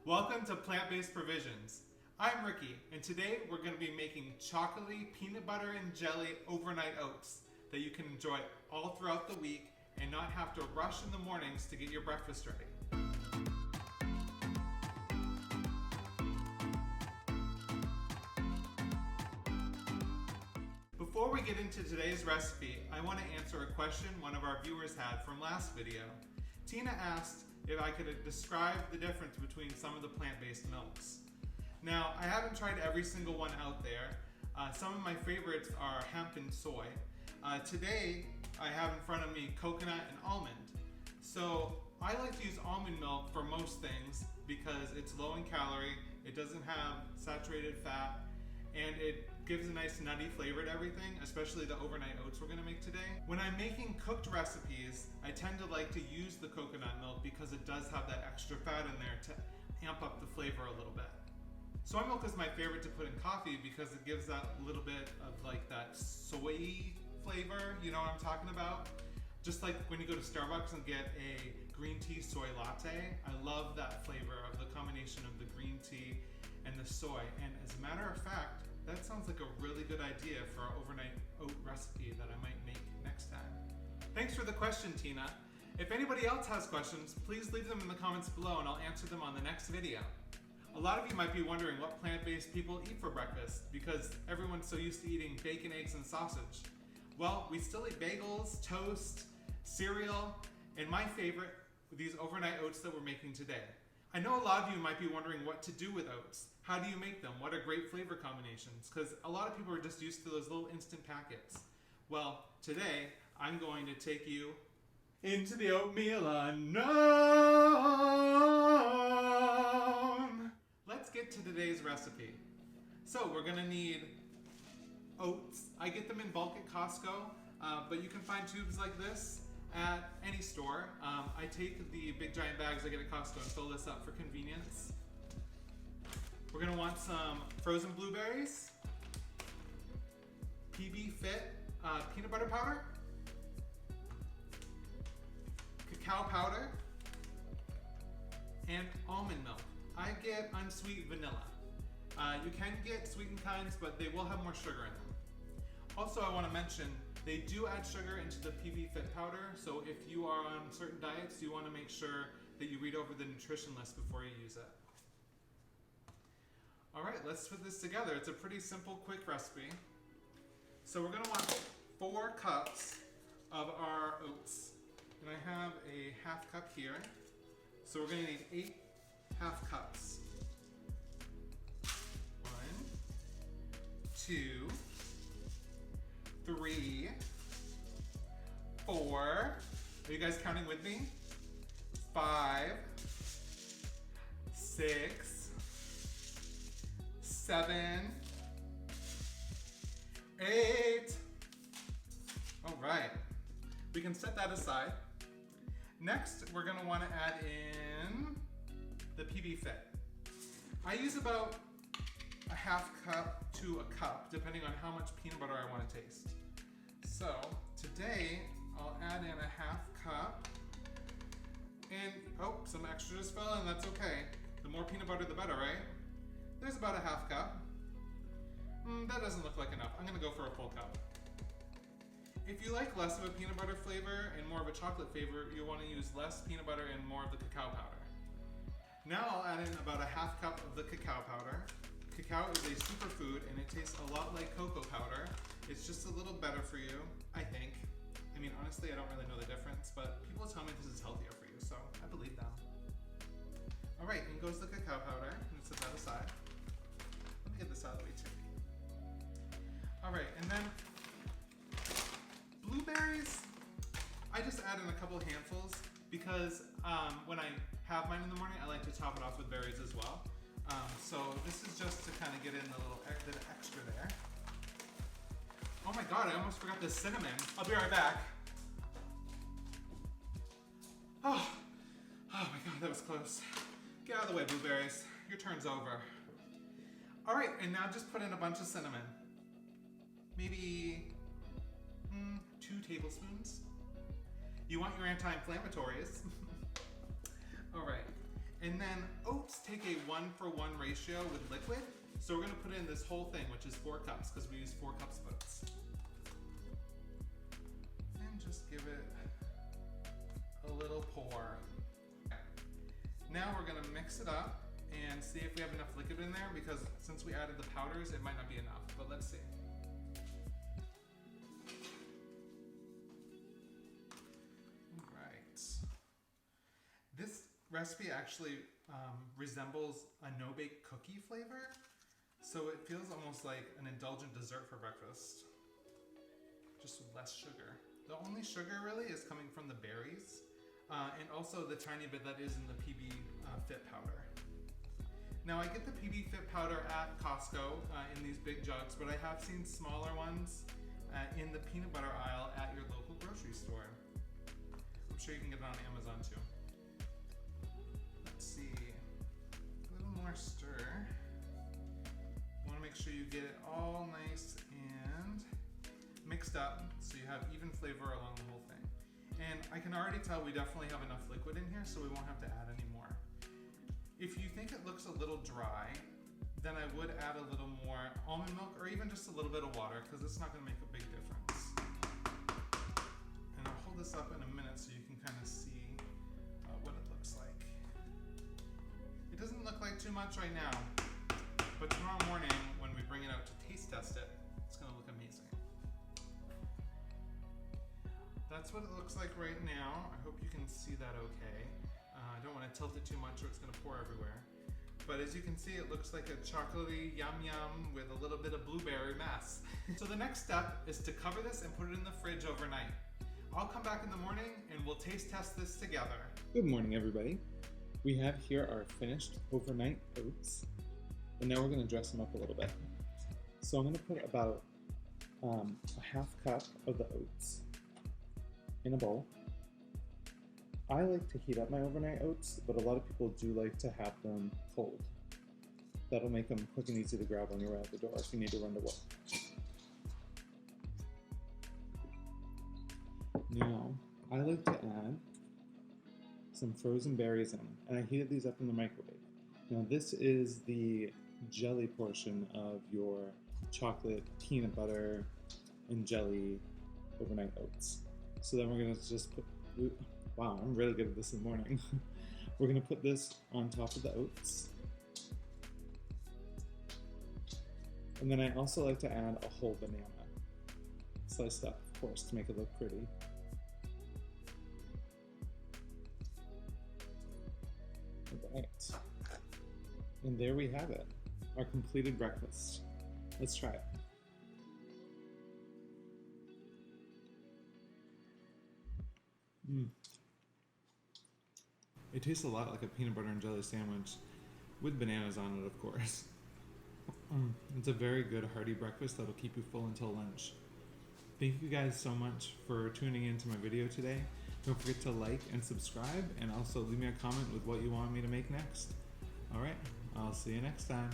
Welcome to Plant-Based Provisions. I'm Ricky, and today we're going to be making chocolatey peanut butter and jelly overnight oats that you can enjoy all throughout the week and not have to rush in the mornings to get your breakfast ready. Before we get into today's recipe, I want to answer a question one of our viewers had from last video. Tina asked if I could describe the difference between some of the plant-based milks. Now, I haven't tried every single one out there. Some of my favorites are hemp and soy. Today, I have in front of me coconut and almond. So I like to use almond milk for most things because it's low in calorie, it doesn't have saturated fat, and it gives a nice nutty flavor to everything, especially the overnight oats we're gonna make today. When I'm making cooked recipes, I tend to like to use the coconut milk because it does have that extra fat in there to amp up the flavor a little bit. Soy milk is my favorite to put in coffee because it gives that little bit of like that soy flavor, you know what I'm talking about? Just like when you go to Starbucks and get a green tea soy latte, I love that flavor of the combination of the green tea and the soy. And as a matter of fact, that sounds like a really good idea for our overnight oat recipe that I might make next time. Thanks for the question, Tina. If anybody else has questions, please leave them in the comments below and I'll answer them on the next video. A lot of you might be wondering what plant-based people eat for breakfast because everyone's so used to eating bacon, eggs, and sausage. Well, we still eat bagels, toast, cereal, and my favorite, these overnight oats that we're making today. I know a lot of you might be wondering what to do with oats. How do you make them? What are great flavor combinations? Because a lot of people are just used to those little instant packets. Well, today I'm going to take you into the oatmeal unknown. Let's get to today's recipe. So we're gonna need oats. I get them in bulk at Costco, but you can find tubes like this at any store. I take the big giant bags I get at Costco and fill this up for convenience. We're gonna want some frozen blueberries, PB Fit peanut butter powder, cacao powder, and almond milk. I get unsweet vanilla. You can get sweetened kinds, but they will have more sugar in them. Also, I wanna mention, they do add sugar into the PB Fit powder, so if you are on certain diets, you want to make sure that you read over the nutrition list before you use it. All right, let's put this together. It's a pretty simple, quick recipe. So we're going to want 4 cups of our oats. And I have a half cup here. So we're going to need 8 half cups. 1, 2, 3, 4, are you guys counting with me? 5, 6, 7, 8. All right, we can set that aside. Next, we're gonna wanna add in the PB Fit. I use about a half cup to a cup, depending on how much peanut butter I want to taste. So today, I'll add in a half cup, and oh, some extra just fell in, that's okay. The more peanut butter, the better, right? There's about a half cup. That doesn't look like enough. I'm gonna go for a full cup. If you like less of a peanut butter flavor and more of a chocolate flavor, you'll want to use less peanut butter and more of the cacao powder. Now I'll add in about a half cup of the cacao powder. Cacao is a superfood and it tastes a lot like cocoa powder. It's just a little better for you, I think. I mean, honestly, I don't really know the difference, but people tell me this is healthier for you, so I believe them. All right, in goes the cacao powder. I'm gonna set that aside. Let me get this out of the way too. All right, and then blueberries, I just add in a couple handfuls because when I have mine in the morning, I like to top it off with berries as well. So this is just to kind of get in the little bit of extra there. Oh my God, I almost forgot the cinnamon. I'll be right back. Oh my God, that was close. Get out of the way, blueberries. Your turn's over. All right, and now just put in a bunch of cinnamon. Maybe 2 tablespoons. You want your anti-inflammatories. All right, and then oats take a 1-for-1 ratio with liquid. So we're gonna put in this whole thing, which is 4 cups, because we use 4 cups of oats. And just give it a little pour. Now we're gonna mix it up and see if we have enough liquid in there, because since we added the powders, it might not be enough, but let's see. All right. This recipe actually resembles a no-bake cookie flavor, so it feels almost like an indulgent dessert for breakfast, just with less sugar. The only sugar really is coming from the berries, and also the tiny bit that is in the PB Fit powder. Now I get the PB Fit powder at Costco in these big jugs, but I have seen smaller ones in the peanut butter aisle at your local grocery store. I'm sure you can get it on Amazon too. Let's see, a little more stir. You want to make sure you get it all nice and mixed up so you have even flavor along the whole thing. And I can already tell we definitely have enough liquid in here, so we won't have to add any more. If you think it looks a little dry, then I would add a little more almond milk or even just a little bit of water, because it's not going to make a big difference. And I'll hold this up in a minute so you can kind of see what it looks like. It doesn't look like too much right now, but tomorrow morning when we bring it out to taste test it, it's going to look amazing. That's what it looks like right now. I hope you can see that okay. I don't want to tilt it too much or it's going to pour everywhere. But as you can see, it looks like a chocolatey yum yum with a little bit of blueberry mess. So the next step is to cover this and put it in the fridge overnight. I'll come back in the morning and we'll taste test this together. Good morning, everybody. We have here our finished overnight oats, and now we're going to dress them up a little bit. So I'm going to put about a half cup of the oats in a bowl. I like to heat up my overnight oats, but a lot of people do like to have them cold. That'll make them quick and easy to grab when you're out the door if you need to run to work. Now, I like to add some frozen berries in, and I heated these up in the microwave. Now this is the jelly portion of your chocolate, peanut butter, and jelly overnight oats. So then we're gonna just put, wow, I'm really good at this in the morning. We're gonna put this on top of the oats. And then I also like to add a whole banana, sliced up, of course, to make it look pretty. All right, and there we have it, our completed breakfast. Let's try it. It tastes a lot like a peanut butter and jelly sandwich with bananas on it, of course. It's a very good hearty breakfast that'll keep you full until lunch. Thank you guys so much for tuning into my video today. Don't forget to like and subscribe, and also leave me a comment with what you want me to make next. All right, I'll see you next time.